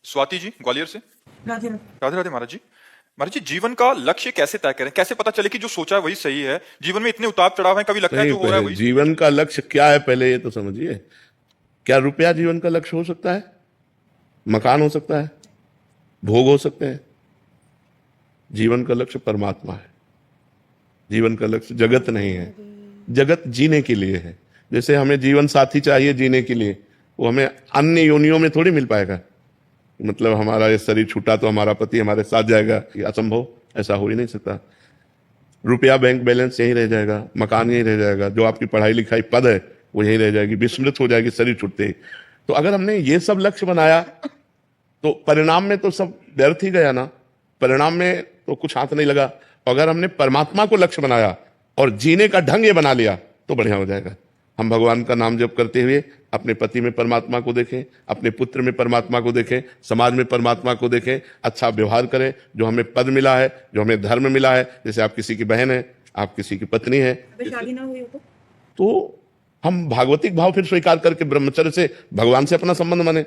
स्वाति जी ग्वालियर से। राधे राधे राधे महाराज जी। महाराज जी, जीवन का लक्ष्य कैसे तय करें, कैसे पता चले कि जो सोचा है वही सही है? जीवन में इतने उतार चढ़ाव हैं, कभी लगता है सही जो हो रहा है पे वही। जीवन का लक्ष्य क्या है पहले ये तो समझिए। क्या रुपया जीवन का लक्ष्य हो सकता है? मकान हो सकता है, भोग हो सकते हैं। जीवन का लक्ष्य परमात्मा है। जीवन का लक्ष्य जगत नहीं है। जगत जीने के लिए है। जैसे हमें जीवन साथी चाहिए जीने के लिए, वो हमें अन्य योनियों में थोड़ी मिल पाएगा। मतलब हमारा ये शरीर छूटा तो हमारा पति हमारे साथ जाएगा, ये असंभव, ऐसा हो ही नहीं सकता। रुपया बैंक बैलेंस यहीं रह जाएगा, मकान यहीं रह जाएगा, जो आपकी पढ़ाई लिखाई पद है वो यहीं रह जाएगी, विस्मृत हो जाएगी शरीर छूटते ही। तो अगर हमने ये सब लक्ष्य बनाया तो परिणाम में तो सब व्यर्थ ही गया ना, परिणाम में तो कुछ हाथ नहीं लगा। अगर हमने परमात्मा को लक्ष्य बनाया और जीने का ढंग ये बना लिया तो बढ़िया हो जाएगा। हम भगवान का नाम जप करते हुए अपने पति में परमात्मा को देखें, अपने पुत्र में परमात्मा को देखें, समाज में परमात्मा को देखें, अच्छा व्यवहार करें। जो हमें पद मिला है, जो हमें धर्म मिला है, जैसे आप किसी की बहन है, आप किसी की पत्नी है, अभी शादी ना हुई हो तो हम भागवतिक भाव फिर स्वीकार करके ब्रह्मचर्य से भगवान से अपना संबंध माने।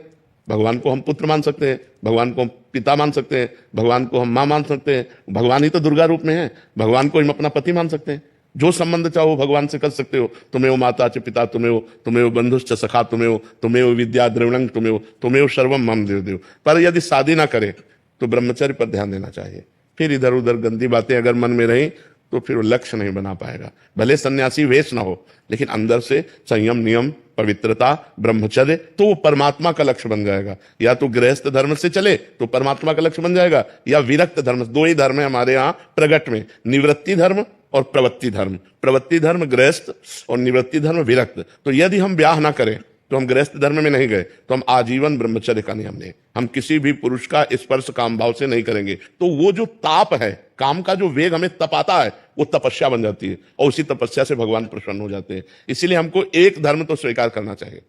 भगवान को हम पुत्र मान सकते हैं, भगवान को हम पिता मान सकते हैं, भगवान को हम माँ मान सकते हैं। भगवान ही तो दुर्गा रूप में है। भगवान को हम अपना पति मान सकते हैं। जो संबंध चाहो भगवान से कर सकते हो। तुम्हें वो माता च पिता, तुम्हें वो बंधुश्च सखा, तुम्हें वो विद्या द्रविणं, तुम्हें वो सर्वम मम देव। पर यदि शादी ना करे तो ब्रह्मचर्य पर ध्यान देना चाहिए। फिर इधर उधर गंदी बातें अगर मन में रही तो फिर वो लक्ष्य नहीं बना पाएगा। भले सन्यासी वेश ना हो, लेकिन अंदर से संयम, नियम, पवित्रता, ब्रह्मचर्य, तो वो परमात्मा का लक्ष्य बन जाएगा। या तो गृहस्थ धर्म से चले तो परमात्मा का लक्ष्य बन जाएगा, या विरक्त धर्म। दो ही धर्म है हमारे यहाँ प्रगट में, निवृत्ति धर्म और प्रवृत्ति धर्म। प्रवृत्ति धर्म गृहस्थ और निवृत्ति धर्म विरक्त। तो यदि हम ब्याह ना करें तो हम गृहस्थ धर्म में नहीं गए, तो हम आजीवन ब्रह्मचर्य का नियम लें। हम किसी भी पुरुष का स्पर्श काम भाव से नहीं करेंगे। तो वो जो ताप है, काम का जो वेग हमें तपाता है, वो तपस्या बन जाती है, और उसी तपस्या से भगवान प्रसन्न हो जाते हैं। इसीलिए हमको एक धर्म तो स्वीकार करना चाहिए।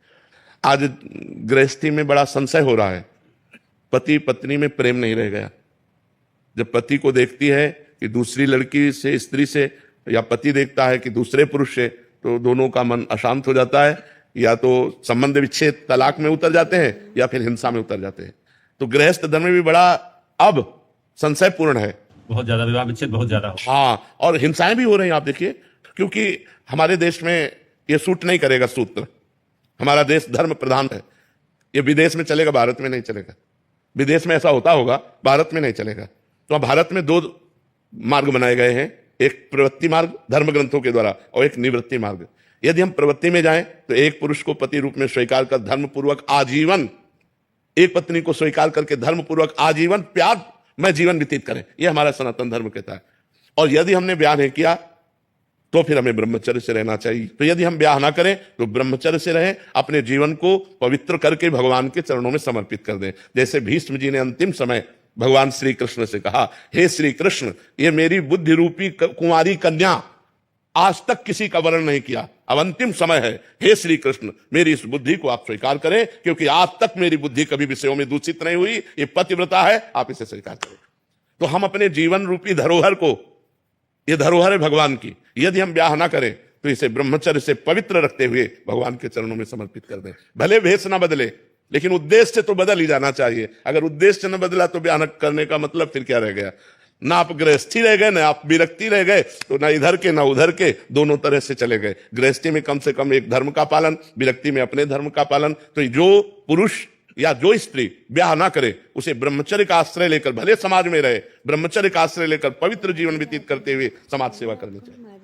आज गृहस्थी में बड़ा संशय हो रहा है। पति पत्नी में प्रेम नहीं रह गया। जब पति को देखती है कि दूसरी लड़की से, स्त्री से, या पति देखता है कि दूसरे पुरुष से, तो दोनों का मन अशांत हो जाता है। या तो संबंध विच्छेद, तलाक में उतर जाते हैं, या फिर हिंसा में उतर जाते हैं। तो गृहस्थ धर्म में भी बड़ा अब संशयपूर्ण है। बहुत ज्यादा विवाह विच्छेद बहुत ज्यादा हो। हाँ, और हिंसाएं भी हो रही हैं, आप देखिए। क्योंकि हमारे देश में ये सूट नहीं करेगा सूत्र। हमारा देश धर्म प्रधान है। ये विदेश में चलेगा, भारत में नहीं चलेगा। विदेश में ऐसा होता होगा, भारत में नहीं चलेगा। तो अब भारत में दो मार्ग बनाए गए हैं, एक प्रवृत्ति मार्ग धर्म ग्रंथों के द्वारा, और एक निवृत्ति मार्ग। यदि हम प्रवृत्ति में जाएं तो एक पुरुष को पति रूप में स्वीकार कर धर्म पूर्वक आजीवन, एक पत्नी को स्वीकार करके धर्म पूर्वक आजीवन प्यार में जीवन व्यतीत करें, यह हमारा सनातन धर्म कहता है। और यदि हमने ब्याह नहीं किया तो फिर हमें ब्रह्मचर्य से रहना चाहिए। तो यदि हम ब्याह ना करें तो ब्रह्मचर्य से रहें, अपने जीवन को पवित्र करके भगवान के चरणों में समर्पित कर दें। जैसे भीष्म जी ने अंतिम समय भगवान श्री कृष्ण से कहा, हे श्री कृष्ण, ये मेरी बुद्धि रूपी कुंवारी कन्या आज तक किसी का वर्ण नहीं किया, अब अंतिम समय है, हे श्री कृष्ण, मेरी इस बुद्धि को आप स्वीकार करें, क्योंकि आज तक मेरी बुद्धि कभी विषयों में दूषित नहीं हुई। ये पतिव्रता है, आप इसे स्वीकार करें। तो हम अपने जीवन रूपी धरोहर को, ये धरोहर है भगवान की, यदि हम ब्याह ना करें तो इसे ब्रह्मचर्य से पवित्र रखते हुए भगवान के चरणों में समर्पित कर दें। भले भेष ना बदले, लेकिन उद्देश्य तो बदल ही जाना चाहिए। अगर उद्देश्य न बदला तो ब्याह करने का मतलब फिर क्या रह गया? ना आप गृहस्थी रह गए, ना आप विरक्ति रह गए, तो ना इधर के ना उधर के, दोनों तरह से चले गए। गृहस्थी में कम से कम एक धर्म का पालन, विरक्ति में अपने धर्म का पालन। तो जो पुरुष या जो स्त्री ब्याह ना करे, उसे ब्रह्मचर्य का आश्रय लेकर, भले समाज में रहे, ब्रह्मचर्य का आश्रय लेकर पवित्र जीवन व्यतीत करते हुए समाज सेवा करनी चाहिए।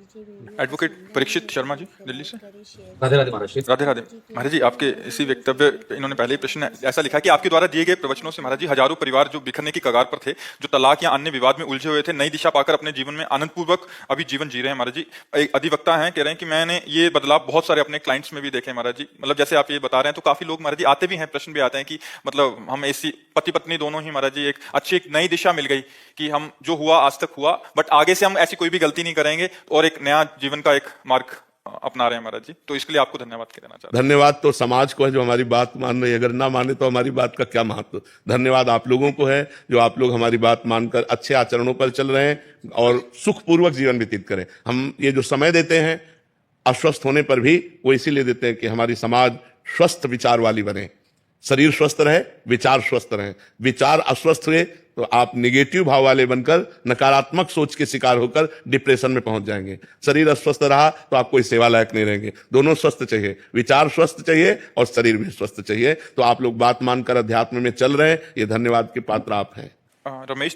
एडवोकेट परीक्षित शर्मा जी दिल्ली से। राधे राधे महाराज जी। राधे राधे महाराज जी, आपके इसी वक्तव्य, इन्होंने पहले ही प्रश्न ऐसा लिखा कि आपके द्वारा दिए गए प्रवचनों से महाराज जी हजारों परिवार जो बिखरने की कगार पर थे, जो तलाक या अन्य विवाद में उलझे हुए थे, नई दिशा पाकर अपने जीवन में आनंद पूर्वक अभी जीवन जी रहे हैं। महाराज जी, एक अधिवक्ता हैं, कह रहे हैं कि मैंने ये बदलाव बहुत सारे अपने क्लाइंट्स में भी देखे हैं महाराज जी। मतलब जैसे आप ये बता रहे हैं, तो काफी लोग महाराज जी आते भी हैं, प्रश्न भी आते हैं कि मतलब हम ऐसी पति पत्नी दोनों ही महाराज जी एक अच्छी एक नई दिशा मिल गई कि हम जो हुआ आज तक हुआ, बट आगे से हम ऐसी कोई भी गलती नहीं करेंगे और एक नया जीवन का एक मार्ग अपना रहे हैं महाराज जी। तो इसके लिए आपको धन्यवाद कहना चाहता हूं। धन्यवाद तो समाज को है जो हमारी बात मान रही है। अगर ना माने तो हमारी बात का क्या महत्व। धन्यवाद आप लोगों को है जो आप लोग हमारी बात मानकर अच्छे आचरणों पर चल रहे हैं और सुखपूर्वक जीवन व्यतीत करें। हम ये जो समय देते हैं अस्वस्थ होने पर भी, वो इसीलिए देते हैं कि हमारी समाज स्वस्थ विचार वाली बने, शरीर स्वस्थ रहे, विचार स्वस्थ रहे। विचार अस्वस्थ हुए तो आप निगेटिव भाव वाले बनकर नकारात्मक सोच के शिकार होकर डिप्रेशन में पहुंच जाएंगे। शरीर अस्वस्थ रहा तो आप कोई सेवा लायक नहीं रहेंगे। दोनों स्वस्थ चाहिए, विचार स्वस्थ चाहिए और शरीर भी स्वस्थ चाहिए। तो आप लोग बात मानकर अध्यात्म में चल रहे हैं, ये धन्यवाद के पात्र आप हैं। रमेश